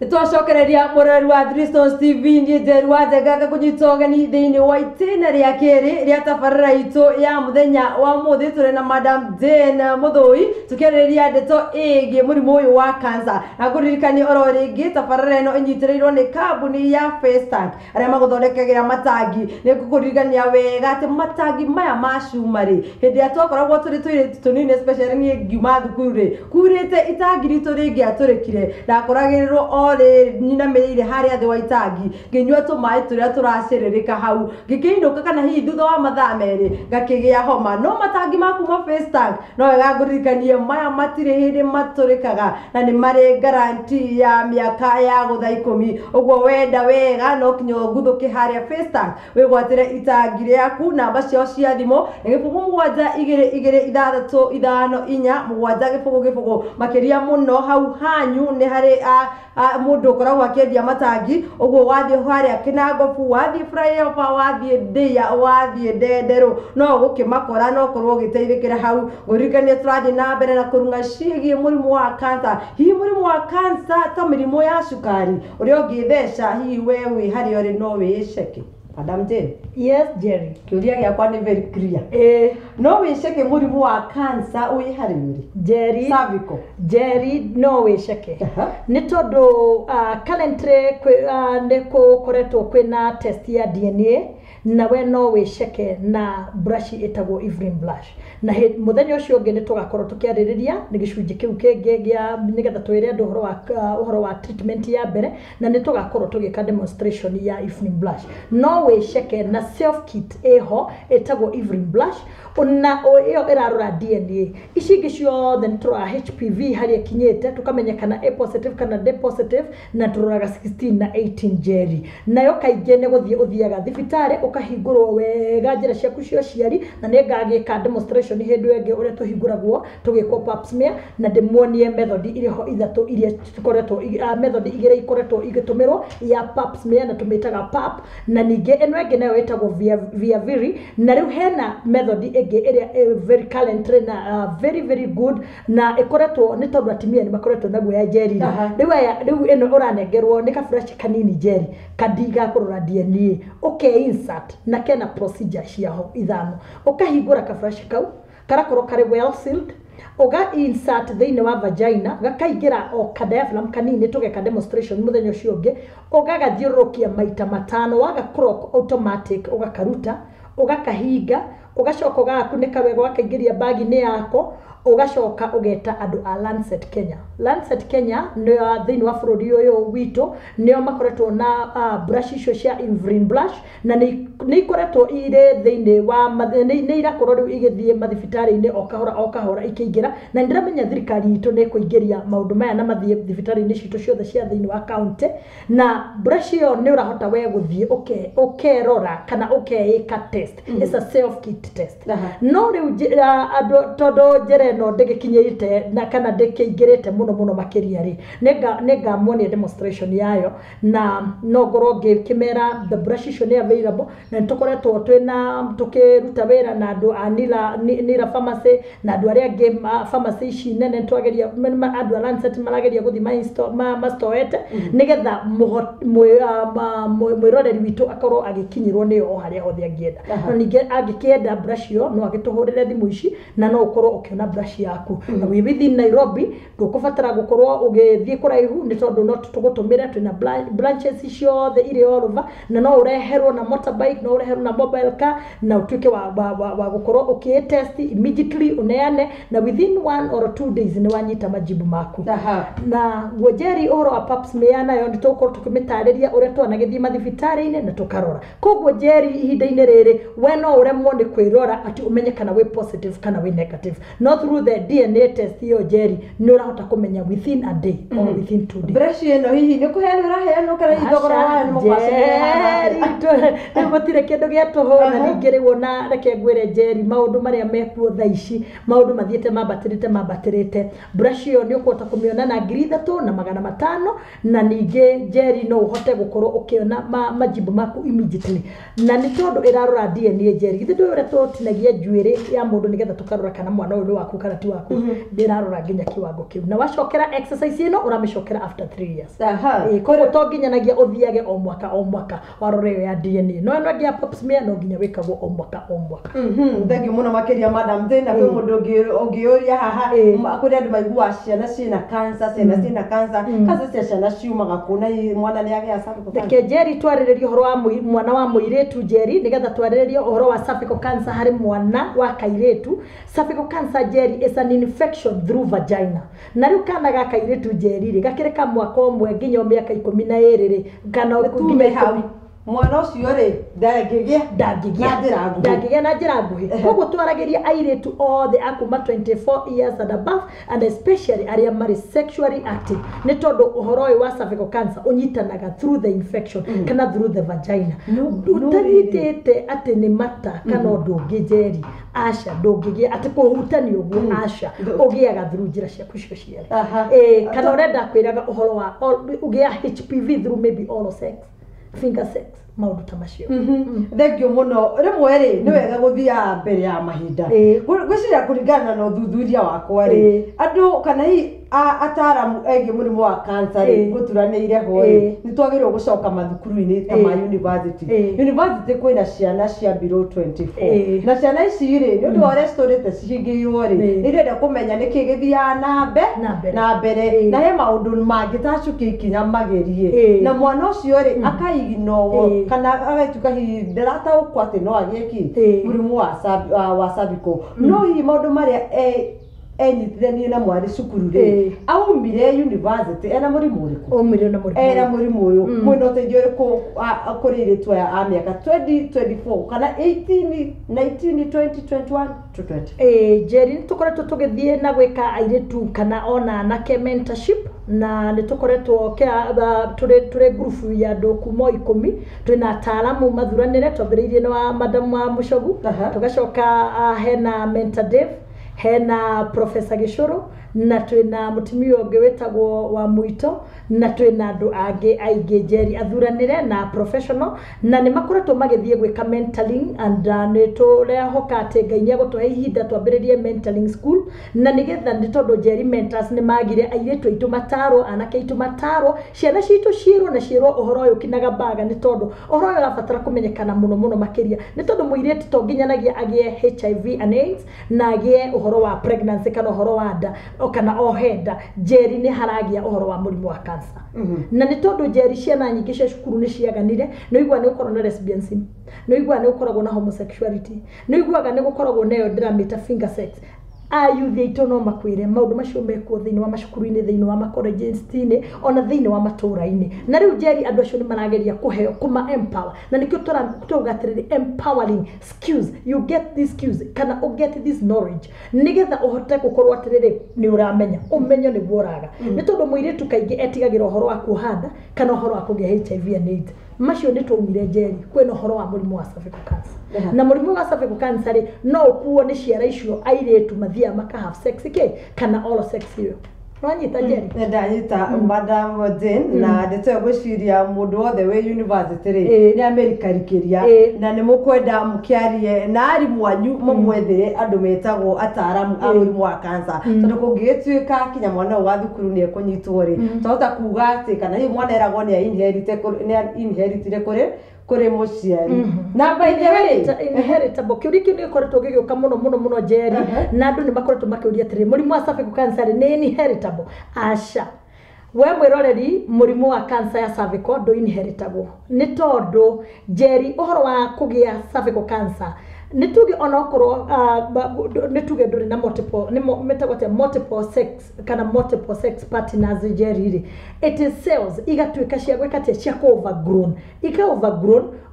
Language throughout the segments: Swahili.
Nitwacokereria murori wa Bristol TV Njeru wa Njenga kunyitogeni thiini wa itena ria keri ria tabarira itu ya muthenya wa muthi turi na Madam Jane Muthui tukireria ndeto igi murimu uyu wa cancer na kuririkani oro ringi tabarira ino inyitirirwo ni kambuni ya Festac aria maguthondekagira matangi ni kukuririkania wega ati matangi maya ma cumari hindi atwakoragwo turi tunini especially ni ngiuma thukuru ri kurite itangi ritu ringi aturikire ndakoragirirwo nyina meire haria thi wa itangi nginywa tumai turia turaciririka hau ngikiinuka kana hihi thutha wa mathaa meri ngakigia homa no matangi maku ma Festac no wega nguririkanie maya matire hindi maturikaga na ni mari guarantee ya miaka ya gutha 10 uguo wenda wega no kinyo nguthuki haria Festac wigwatire itangi riaku namba cio cia thimo ni 72265 makiria muno hau hanyu ni hari mundu koragwo akiendia matangi uguo wathie haria Kinangofu wathie Flyover wathie Ndia wathie Ndenderu no gukimakora no korwo giteithikira hau nguririkanie turathie na mbere na kurunga ciigie murimu wa cancer hihi murimu wa cancer ta mirimu ya cukari uria ungitheca hihi wewe haria uri no wiceke Madam Jane. Yes, Jerry. Kiuria giakwa ni very clear. No wiceke murimu wa cancer uyi hari uri? Jerry. Cervical. Jerry no wiceke. Ni tondu currently ndiko koretwo kwina test ya DNA na we no wiceke na brush etagwo Evelyn Blush na muthenya ucio ungi nitugakorwo tukiaririria ni gicunji kiu kingi gia nigetha twire andu uhoro wa treatment ya mbere na nitugakorwo tugika demonstration ya Evelyn Blush no wiceke na self kit eho etagwo Evelyn Blush ona iyo irarora DNA ici ingi ciothe nitura HPV haria kinyete tukamenya kana A positive kana D positive na turoraga 16 na 18 Jerry nayo kaingĩ ni guthie uthiaga thibitari ukahingurwo wega njira ciaku cio ciari na ni ngagika demonstration hindu enge uria tuhinguragwo tugikwo pap smear na demonie method iriho ithatu iria tukoretwo method igire ikoretwo igitumirwo ya pap smear na tumitaga pap na ninge eno enge nayo etagwo via viri na riu hena method enge iria very currently na very good na ikoretwo ni tondu atimia ni makoretwo naguo ya Jerry riu eno uranengerwo ni kabrush kanini Jerry kadiga kurora DNA insert na kena procedure ciaho ithano ukahingura kabrush kau karakorwo kari well sealed uga insert thiini wa vagina gakaingira o diaphragm kanini tugeka demonstration muthenya ucio ungi ugagathiurukia maita matano waga clock automatic ugakaruta ugakahinga ugacoka ugakunika wega wakaingiria bagi-ini yako ugacoka ugeta andu a Lancet Kenya ni thiini wa bururi uyu witu nio makoretwo na brush icio cia Evelyn Blush na ni ikoretwo ire thiini wa ni irakorwo riu igithie mathibitari-ini o kahora ikiingira na ndiramenya thirikari itu ni kuingiria maundu maya na mathie thibitari-ini citu ciothe cia thiini wa county na brush iyo ni urahota we guthie ukerora kana ukeika test it's a self kit test no riu andu todo jere no ndigikinyirite na kana ndikiingirite muno makiria ri nega muonia demonstration yayo na no ngorwo ngikimera the brush icio ni available na tukoretwo twina tukiruta wira na andu a Nira pharmacy na andu aria angi pharmacy ici nene twageria andu a Lancet marageria guthi ma stoete nigetha mwiroreri witu akorwo agikinyirwo ni o haria hothe angienda no ninge angikienda brush iyo no agituhurire thimu ici na no ukorwo ukiona brush yaku na we within Nairobi ndukubatara gukorwo ugithie kuraihu ni tondu no tugutumira twina branches icio the ire all over na no ureherwo na motorbike no ureherwo na mobile car na utuike wa gukorwo ukitest immediately uneane na within 1 or 2 days ni wanyita majibu maku na Jerry uhoro wa pap smear nayo nditukorwo tukimitariria uria twanagithie mathibitari-ini na tukarora koguo Jerry ihinda-ini riri we no uremwo ni kwirora ati umenye kana we positive kana we negative no through the DNA test yo Jerry ni urahota kumenya within a day or within 2 days brush ino hihi ni kuheana raheana kana ithogora haha ni mukwacira ni mutire kindu gia tuhona ningiriwo na reke ngwire Jerry maundu maria mekuo thaici maundu mathiete mambatirite brush iyo ni ukuhota kumiona na 3,000 na 500 na ninge Jerry no uhote gukorwo ukiona majibu maku immediately na ni tondu irarora DNA Jerry githe ndu uria tutinagia njuiri ya mundu nigetha tukarora kana mwana uyu waku kana ti waku ndirarora nginya kiwango kiu na wacokera exercise ino uramicokera after 3 years koguo to nginyanagia uthiage o mwaka warore ya DNA no ngia pap smear no nginya wikagwo o mwaka thank you muno makiria madam tena kwi mundu ungiuria haha kuri andu maigua ciana cina cancer cina cancer cia ciana ciumaga kuna mwana ni agia cervical cancer ke Jerry twariririo horo wa mwana wa muiretu Jerry nigetha twariririo horo wa cervical cancer hari mwana wa kairetu cervical cancer Jerry is an infection through vagina na riu kana ga kairetu Jerry ri gakireka mwaka omwe nginya miaka 12 ri kana ukutume hau mwana ucio ri ndagigia na njira nguhi koguo twaragiria airetu othe akuma 24 years and above and especially aria mari sexually active ni tondu uhoro wa cervical cancer unyitanaga through the infection kana through the vagina utanyitete ati ni mata kana ndungi Jerry asha ndungigia ati kuhutani uguo asha ugiaga through njira ciaku cio ciere kana urenda kwiraga uhoro wa ugia HPV through maybe oral sex finger sex maundu ta macio thank you muno rimwe ri ni wega guthia mbere ya mahinda gwiciria kuringana na uthuthuria wakwa ri andu kana ataramu egi murimu wa cancer ri guturanire ho ri ni twagirwo gucoka mathukuru-ini ta ma university kwina ciana cia below 24 na ciana ici ri ni undu ore story ta cihingirwo ri irenda kumenya niki githia na mbere na he maundu mangi tacuki ikinya magerie na mwana ucio ri akaiginowo kana agatuka ndirata ukwate no agieki murimu wa cervical no hi maundu maria enyitithanie na mwari cukuru ri aumire university ena murimu uriku era murimu uyu mwino teithio uriku akuriritwa ya miaka 2024 kana 18 19 20 21 to 20 Jerry tukoretwo tugithie na gwika airetu kana ona anake mentorship na nitukoretwo turi group ya andu kuma 10 twina ataalamu mathuranire twambiriirie na madam wa Mucogu tugacoka hena mentor Dave hena Professor Gishuru na twina mutumia ungi wetagwo wa Muito na twina andu angi aingi Jerry athuranire na professional na ni makoretwo magithie gwika mentoring and ni turehoka ati Ngai ni gutuhe ihinda twambiririe mentoring school na nigetha ni tondu Jerry mentors ni magire airetu aitu mataro anake aitu mataro ciana citu ciirwo na ciirwo uhoro uyu kinaga baga ni tondu uhoro uyu urabatara kumenyekana muno makiria ni tondu muiretu to nginyanagia agie HIV and AIDS na agie uhoro wa pregnancy kana uhoro wa nda kana ohenda Jerry ni haragia uhoro wa murimu wa cancer na ni tondu Jerry ciana nyingi cia cukuru ni ciaganire no igwa ni ukorwo na lesbianism no igwa ni ukoragwo na homosexuality no igwaga ni gukoragwo nayo ndiramita finger sex ayuthi aitu no makwire maundu macio mekuo thiini wa macukuru-ini thiini wa macolleges-ini ona thiini wa matura-ini na riu Jerry andu acio ni marageria kuheo kuma empower na nikio tugatiriri empowering skills you get these skills kana u get this knowledge nigetha uhote gukorwo atiriri ni uramenya umenyo ni guoraga ni tondu muiritu kaingi etigagira uhoro wa kuhanda kana uhoro wa kugia HIV and AIDS macio ni twaumire Jerry kwena uhoro wa murimu wa cervical cancer na murimu wa cervical cancer no ukuo ni ciara icio airetu mathia maka have sex kana all sex iyo Wanyita Jerry ndanyita madam Jane na ndete gwiciria mundu wothe we university ri ni amerikarikiria na ni mukwenda mukiarie na ari mwanyu mumwethire andu metagwo ataramu a murimu wa cancer tondu kungituika kinya mwana wa thukuru ni ekunyitwo ri tota kuga ati kana hi mwana eragwo ni inheritire kuri muciari na by the way inheritable kiuriki ni koretwo gigioka muno Jerry na andu ni makoretwo makiuria atiri murimu wa cervical cancer ni inheritable asha we mwiroreri murimu wa cancer ya cervical do inheritable ni tondu Jerry uhoro wa kugia cervical cancer nituge onokorwo nituge nduri na multiple sex kana multiple sex partners Jerry it is cells igatuika cia gwekatia cia overgrown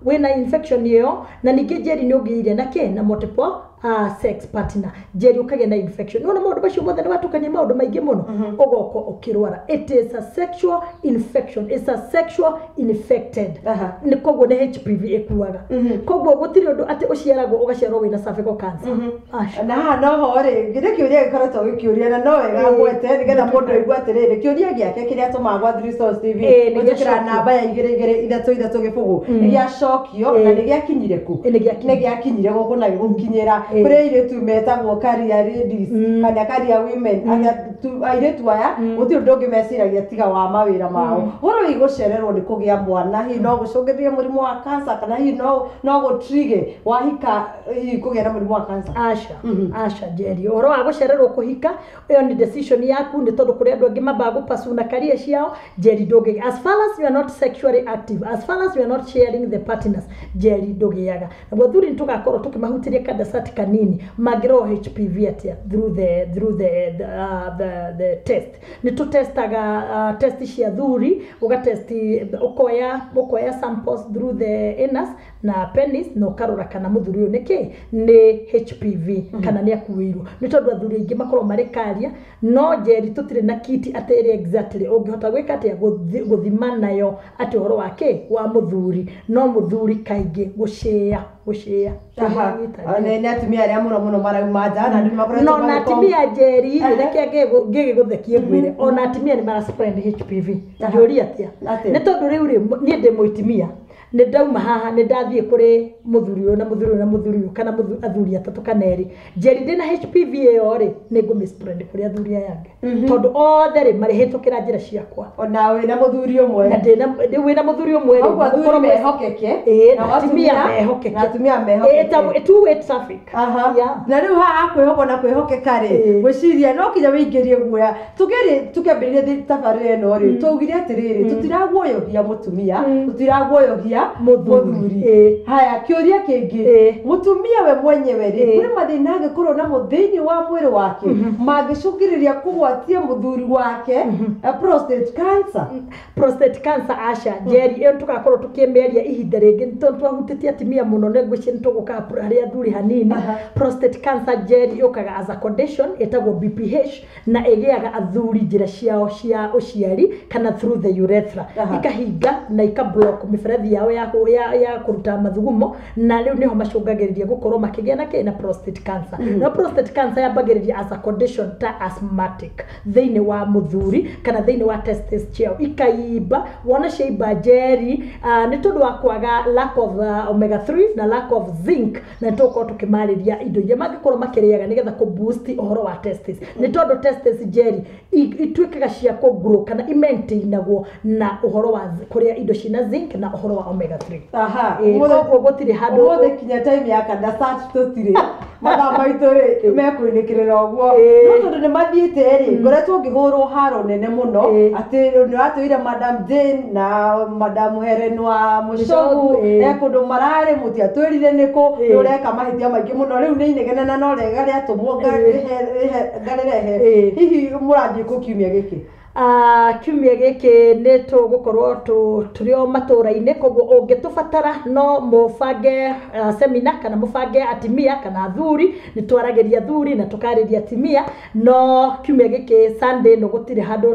wena infection iyo na ningi Jerry ni ugiire na multiple sex partner Jerry ukage na infection no maundu bacio mothe ni watukania maundu maingi muno ugoko ukirwara it is a sexual infection it's a sexual infected ni koguo ni HPV ekuaga koguo gutiri undu ati uciaragwo ugaciarwo wina cervical cancer na no hore gire kiuria gikoretwo gikiuria na no wega gwete nigetha mundu aigua atiriri kiuria giake kiria tumagwa Threestones TV gukira namba ya 2333 gibugu iria cokio na ni giakinyire ku ni giakinyire guku na gukinyira kuri ile tu metagwo career ladies kana career women airetu aya uti ndonge meciragia tiga wa mawira mao horo igũcererwo nĩ kũgĩa mwana hihi no gũcũngĩrĩrie mũrimũ wa cancer kana hihi no gũtrige wahika hihi kũgĩa na mũrimũ wa cancer Asha Jerry oro wa gũcererwo kũhika ĩyo ni decision yaku nĩ tondũ kũrĩ andũ angĩ mambaga gũpasuna career ciao Jerry ndũngĩ as far as you are not sexually active as far as you are not sharing the partners Jerry ndũgĩaga naguo thuri nĩtũgakorwo tũkĩmahutĩria kadasati kanini mangĩrwo HPV atia through the test nĩtũtestaga test cia thuri ũgatesti ũkoya samples through the anus na penis no karora kana mũthuri ũyũ nĩkĩ nĩ HPV kana nĩ akuĩirwo nĩ tondũ athuri aingĩ makorwo marĩ karia no Jerry tũtirĩ na kiti atĩ exactly ũngĩhota gwĩka atĩa gũthima nayo atĩ ũhoro wake wa mũthuri no mũthuri kaingĩ gũcĩa nĩ atumia arĩa mũno marauma nja na nĩ makoretwo no na atumia Jerry reke ngĩgũthekie ngwĩre ona atumia nĩ maraspread HPV njũria atĩa nĩ tondũ rĩu niĩ ndĩ mũtumia nĩ ndauma haha nĩ ndathiĩ kũrĩ mũthuri ũyũ na mũthuri ũyũ kana athuri atatũ kana erĩ Jerry ndĩ na HPV ĩyo rĩ nĩ ngũmĩspread kũrĩ athuri aya angĩ tondũ othe rĩ marĩhĩtũkĩra njĩra ciakwa ona wĩ na mũthuri ũmwe na wĩ na mũthuri ũmwe rĩ athuri mehokeke na atumia mehokeke two-way traffic na rĩu haha kwĩhokwo na kwĩhokeka rĩ gwĩciria no kinya wĩingĩrie guoya tukĩambĩrĩria tabarĩra ĩno rĩ twaugire atĩrĩrĩ tutiraguoyohia mũtumia tutiraguoyohia mũthuri haya kĩũria kĩngĩ mũtumia we mwenyewe rĩ kũrĩ mathĩna angĩkorwo namo thĩinĩ wa mwĩrĩ wake mangĩcũngĩrĩria kũgwatia mũthuri wake prostate cancer Asha Jerry ĩyo tũgakorwo tũkĩmĩaria ihinda rĩngĩ nĩ tondũ twahutĩtie atumia mũno nĩ ngwĩciria nĩ tũgũka harĩ athuri hanini prostate cancer Jerry yũkaga as a condition ĩtagwo BPH na ĩgĩaga athuri njĩra ciao cia ũciari kana through the urethra ikahinga na ikablock mĩberethi yao ya kũruta mathugumo na rĩu nĩho macũngagĩrĩria gũkorwo makĩgĩa na prostate cancer na prostate cancer yambagĩrĩria as a condition ta asthmatic thĩinĩ wa mũthuri kana thĩinĩ wa testes ciao ikaimba wona ciaimba Jerry nĩ tondũ wa kwaga lack of omega 3 na lack of zinc na tũkorwo tũkĩmarĩria indo iria mangĩkorwo makĩrĩaga nĩgetha kũ boost ũhoro wa testes nĩ tondũ testes Jerry ituĩkaga cia kũgrow kana imaintainagwo na ũhoro wa kũrĩa indo cina zinc na ũhoro wa omega 3 koguo gũtirĩ handũ ũmũthĩ kinya time ya kadasati tũtirĩ mathaa maitũ rĩ mekwĩnĩkĩrĩra ũguo no tondũ nĩ mathiĩte rĩ ngoretwo ngĩhũrwo haro nene mũno atĩ nĩ watwĩire Madam Jane na Madam Helen wa Mũcogu kũndũ mararĩ mũtiatwĩrire nĩkũ ũreka mahĩtia maingĩ mũno rĩu nĩ inegene na no rega rĩatũmwo ngarĩrehe hihi mũrathiĩ kũ kiumia gĩkĩ kiumia gĩkĩ nĩ tũgũkorwo tũrĩ o matũũra-inĩ koguo ũngĩtũbatara no mũbange seminar kana mũbange atimia kana athuri nĩ twaragĩria athuri na tũkarĩria atimia no kiumia gĩkĩ Sunday no gũtirĩ handũ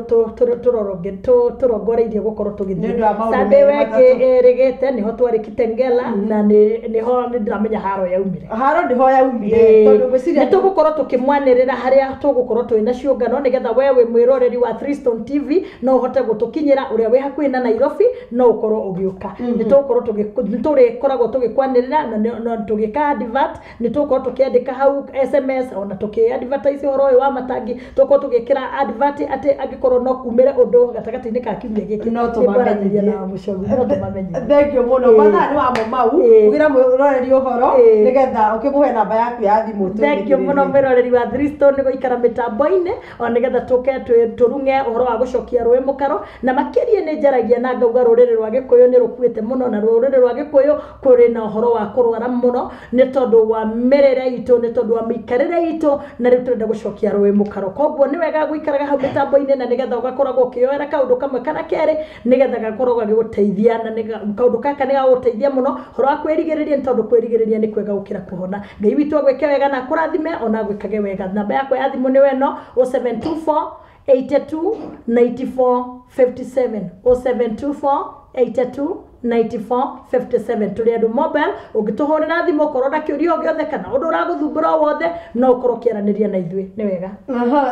tũrongoreirie gũkorwo tũgĩthiĩ Sunday wengĩ ĩrĩgĩte nĩho twarĩ Kitengela na nĩho nĩndĩramenya haro yaumire ndĩho yaumire tondũ nĩ tũgũkorwo tũkĩmwanĩrĩra harĩa tũgũkorwo twĩ na ciũngano nĩgetha we wĩ mwĩroreri wa Freestone TV no uhote gutukinyira uria we hakuhi na Nairobi no ukorwo ugiuka nitukorwo tũrĩkoragwo tũgĩkwanĩrĩra na tũgĩka advert nitukorwo tũkĩandĩka hau SMS ona tũkĩadvertise ũhoro ũyũ wa matangi tũkorwo tũgĩkĩra advert atĩ angĩkorwo no kumĩre ũndũ gatagatĩ-inĩ ka kiumia gĩkĩ no tũmamenyithie na Mũcogu no tũmamenyithie thengio mũno mathaa nĩ wamo mau ugira mwĩroreri ũhoro nĩgetha ũkĩmũhe namba yaku ya thimũ thengio mũno mwĩroreri wa Freestone gũikara mĩtambo-inĩ o nĩgetha tũke tũrunge ũhoro wa gũcokia rũĩ mũkaro na makĩria nĩ njaragia na ngauga rũrĩrĩ rwa Gĩkũyũ nĩ rũkuĩte mũno na rũrĩrĩ rwa Gĩkũyũ kũrĩ na ũhoro wa kũrwara mũno nĩ tondũ wa mĩrĩre itũ nĩ tondũ wa mĩikarĩre itũ na rĩu tũrenda gũcokia rũĩ mũkaro koguo nĩ wega gũikaraga hau mĩtambo-inĩ na nĩgetha ũgakoragwo ũkĩoera kaũndũ kamwe kana kerĩ nĩgetha gakoragwo gagĩgũteithia na kaũndũ gaka nĩ gagũteithia mũno ũhoro wa kwĩrigĩrĩria nĩ tondũ kwĩrigĩrĩria nĩ kwega gũkĩra kũhona Ngai witũ agwĩke wega na kũrathime ona gwĩkage wega namba yakwa ya thimũ nĩ weno 0724 82 94 57 0724 82 9457 tuli andu mobile ungituhurira thimu korwo na kiuria o giothe kana undu uraguthumbura wothe no ukorwo kiaraniria na ithui ni wega.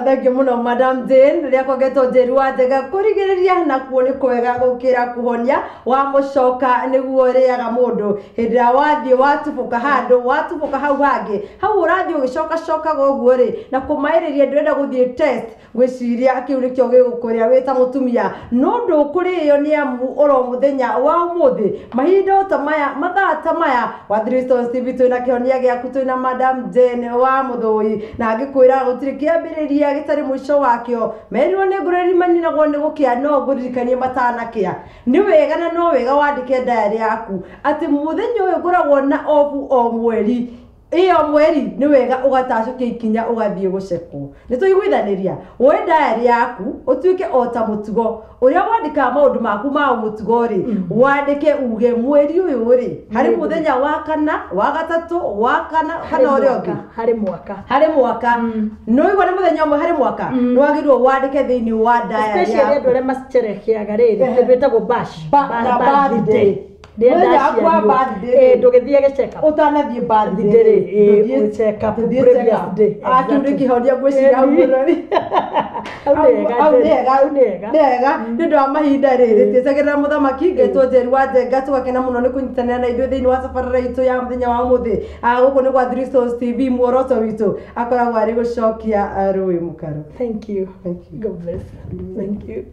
Thank you muno Madam Jane riria kogetwo njeru wa njega kurigiriria na kuo ni kwega gukira kuhonia wa mucoka niguo riaga mundu hindira wathie watubuka handu watubuka hau hangi hau urathie ugicoka coka goguo ri na kumairiria ndurenda guthie test gwiciria kiu nikio gigukuria wita mutumia no ndukurio ni amu oro muthenya wa umuthi mahinda ta maya mathaa ta maya wa Dristons TV twina kihonia giaku twina Madam Jane wa Muthoi na agikwira gutiri kiambiriria gitari mwisho wakio merirwo ni ngureri maninagwo ni gukia no nguririkanie matanakia ni wega na no wega wandike diary yaku ati muthenya uyu nguragwo na ofu o mweri iyo mweri ni wega ugatacukia ikinya ugathie gucekwo ni tuiguithaniria we diary yaku utuike ota mutugo uria wandika maundu maku ma mutugo ri wandike uge mweri uyu ri hari muthenya wa kana wa gatatu wa kana kana uri ongi hari mwaka no igwa ni muthenya umwe hari mwaka no wagirwo wandike thiini wa diary yaku especially andu aria macerekiaga riri twetagwo bash birthday ndugithie giceka utanathie birthday check up previous day akiuri kihonia gwicira urori nega ndio wa mahinda riri ticagira muthamaki ngetwo njeru wa njenga tugakena muno ni kunyitanira na ithuĩ thiini wa safari itu ya muthenya wa muthi guku ni kwa Dristons TV muoroto witu akoragwo ari gucokia rũĩ mũkaro. Thank you. God bless. Thank you.